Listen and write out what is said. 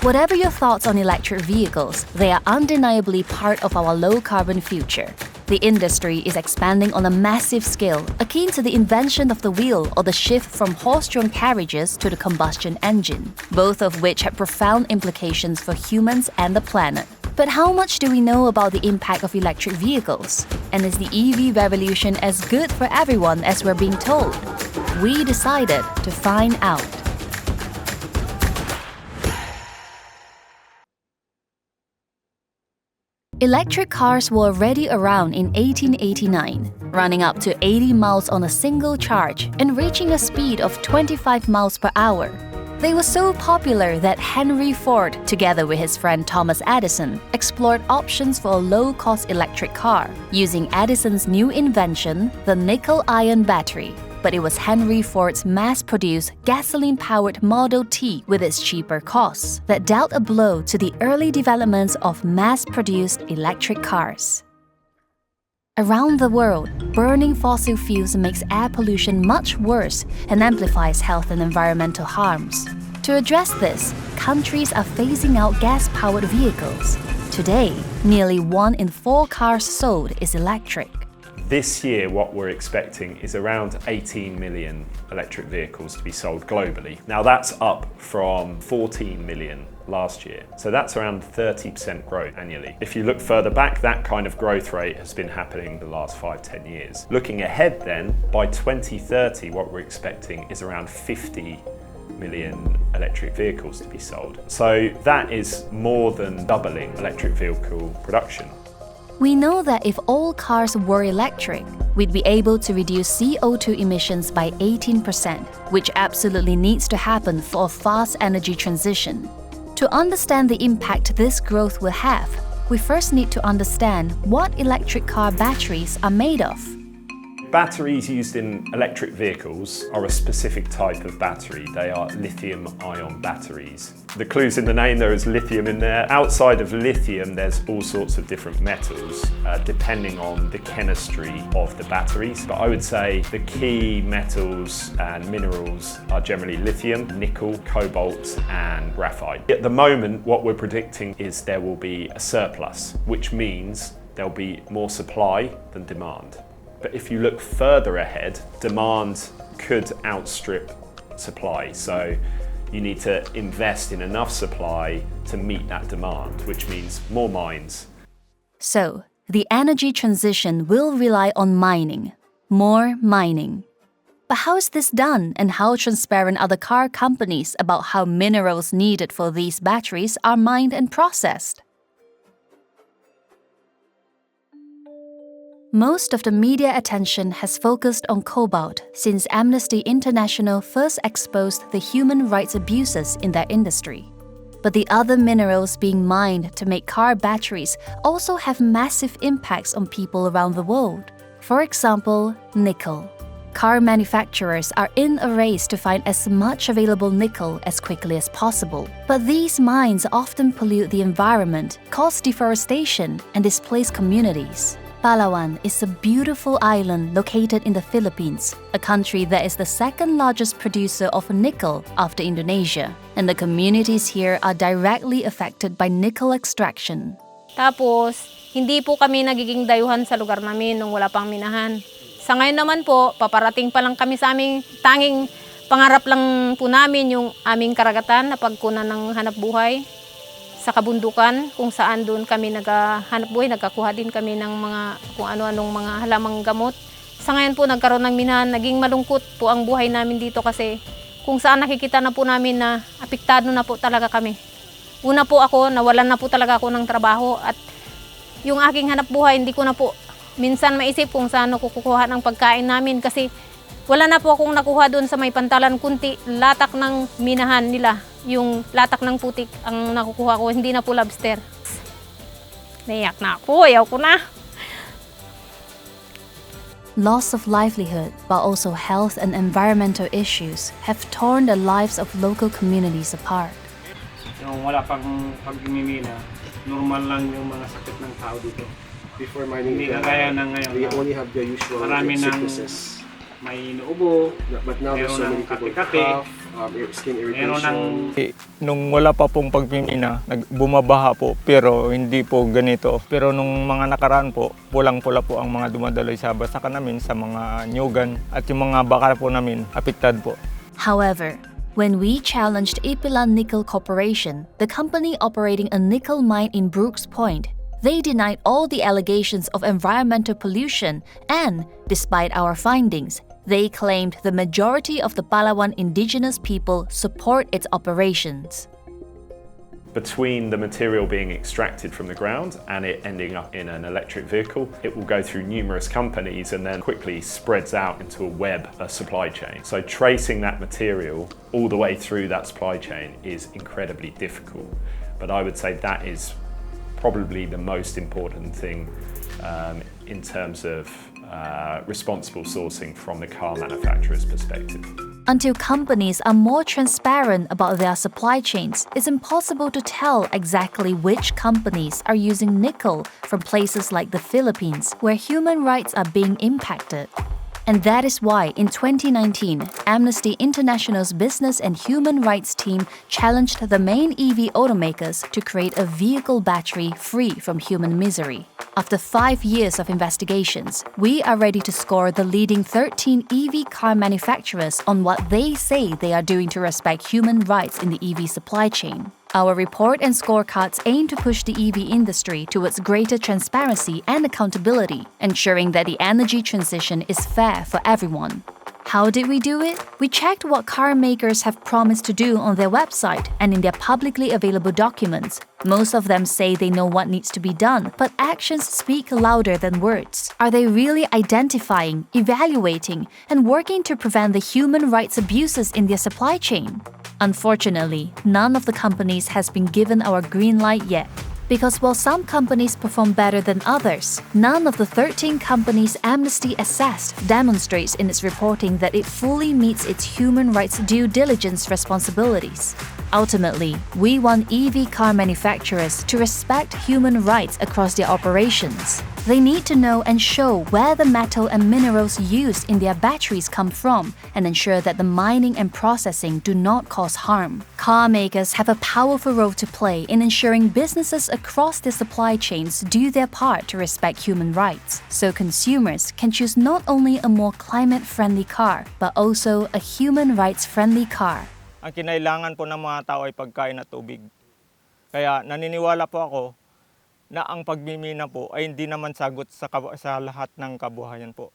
Whatever your thoughts on electric vehicles, they are undeniably part of our low-carbon future. The industry is expanding on a massive scale, akin to the invention of the wheel or the shift from horse-drawn carriages to the combustion engine, both of which have profound implications for humans and the planet. But how much do we know about the impact of electric vehicles? And is the EV revolution as good for everyone as we're being told? We decided to find out. Electric cars were already around in 1889, running up to 80 miles on a single charge and reaching a speed of 25 miles per hour. They were so popular that Henry Ford, together with his friend Thomas Edison, explored options for a low-cost electric car, using Edison's new invention, the nickel-ion battery. But it was Henry Ford's mass-produced, gasoline-powered Model T with its cheaper costs that dealt a blow to the early developments of mass-produced electric cars. Around the world, burning fossil fuels makes air pollution much worse and amplifies health and environmental harms. To address this, countries are phasing out gas-powered vehicles. Today, nearly 1 in 4 cars sold is electric. This year, what we're expecting is around 18 million electric vehicles to be sold globally. Now that's up from 14 million last year. So that's around 30% growth annually. If you look further back, that kind of growth rate has been happening the last 5-10 years. Looking ahead then, by 2030, what we're expecting is around 50 million electric vehicles to be sold. So that is more than doubling electric vehicle production. We know that if all cars were electric, we'd be able to reduce CO2 emissions by 18%, which absolutely needs to happen for a fast energy transition. To understand the impact this growth will have, we first need to understand what electric car batteries are made of. Batteries used in electric vehicles are a specific type of battery. They are lithium-ion batteries. The clue's in the name, there is lithium in there. Outside of lithium, there's all sorts of different metals, depending on the chemistry of the batteries. But I would say the key metals and minerals are generally lithium, nickel, cobalt, and graphite. At the moment, what we're predicting is there will be a surplus, which means there'll be more supply than demand. But if you look further ahead, demand could outstrip supply. So you need to invest in enough supply to meet that demand, which means more mines. So, the energy transition will rely on mining, more mining. But how is this done, and how transparent are the car companies about how minerals needed for these batteries are mined and processed? Most of the media attention has focused on cobalt since Amnesty International first exposed the human rights abuses in that industry. But the other minerals being mined to make car batteries also have massive impacts on people around the world. For example, nickel. Car manufacturers are in a race to find as much available nickel as quickly as possible. But these mines often pollute the environment, cause deforestation, and displace communities. Palawan is a beautiful island located in the Philippines, a country that is the second largest producer of nickel after Indonesia, and the communities here are directly affected by nickel extraction. Tapos, hindi po kami nagiging dayuhan sa lugar namin nung wala pang minahan. Sa ngayon naman po, paparating pa lang kami sa aming tanging pangarap lang po namin yung aming karagatan na pagkunan ng hanap buhay. Sa kabundukan, kung saan doon kami naghahanap buhay, nagkakuha din kami ng mga kung ano-anong mga halamang gamot. Sa ngayon po nagkaroon ng minahan, naging malungkot po ang buhay namin dito kasi kung saan nakikita na po namin na apektado na po talaga kami. Una po ako, nawalan na po talaga ako ng trabaho at yung aking hanap buhay, hindi ko na po minsan maisip kung saan ako kukuha ng pagkain namin kasi wala na po akong nakuha doon sa may pantalan, kunti latak ng minahan nila. Yung latak ng putik ang nakukuha ko, hindi na po lobster. Naiyak na ako, ayaw ko na. Loss of livelihood, but also health and environmental issues have torn the lives of local communities apart. Yung wala pang pagmimina, normal lang yung mga sakit ng tao dito. Before mining, hindi kagaya ng ngayon. we only have the usual marami ng sicknesses. may inuubo, But now there's so many people kati-kati. cough, skin Meron irritation. Nung wala pa pong pagmimina, bumabaha po pero hindi po ganito. Pero nung mga nakaraan po, pulang-pula po ang mga dumadaloy sa basaka namin, sa mga nyugan at yung mga baka po namin, apektad po. However, when we challenged Ipilan Nickel Corporation, the company operating a nickel mine in Brooks Point, they denied all the allegations of environmental pollution and, despite our findings, they claimed the majority of the Palawan indigenous people support its operations. Between the material being extracted from the ground and it ending up in an electric vehicle, it will go through numerous companies and then quickly spreads out into a web, a supply chain. So tracing that material all the way through that supply chain is incredibly difficult. But I would say that is probably the most important thing in terms of responsible sourcing from the car manufacturer's perspective. Until companies are more transparent about their supply chains, it's impossible to tell exactly which companies are using nickel from places like the Philippines, where human rights are being impacted. And that is why in 2019, Amnesty International's business and human rights team challenged the main EV automakers to create a vehicle battery free from human misery. After 5 years of investigations, we are ready to score the leading 13 EV car manufacturers on what they say they are doing to respect human rights in the EV supply chain. Our report and scorecards aim to push the EV industry towards greater transparency and accountability, ensuring that the energy transition is fair for everyone. How did we do it? We checked what car makers have promised to do on their website and in their publicly available documents. Most of them say they know what needs to be done, but actions speak louder than words. Are they really identifying, evaluating, and working to prevent the human rights abuses in their supply chain? Unfortunately, none of the companies has been given our green light yet. Because while some companies perform better than others, none of the 13 companies Amnesty assessed demonstrates in its reporting that it fully meets its human rights due diligence responsibilities. Ultimately, we want EV car manufacturers to respect human rights across their operations. They need to know and show where the metal and minerals used in their batteries come from and ensure that the mining and processing do not cause harm. Car makers have a powerful role to play in ensuring businesses across their supply chains do their part to respect human rights, so consumers can choose not only a more climate-friendly car, but also a human rights-friendly car. Ang kinailangan po ng mga tao ay pagkain at tubig. Kaya naniniwala po ako na ang pagmimina po ay hindi naman sagot sa lahat ng kabuhayan po.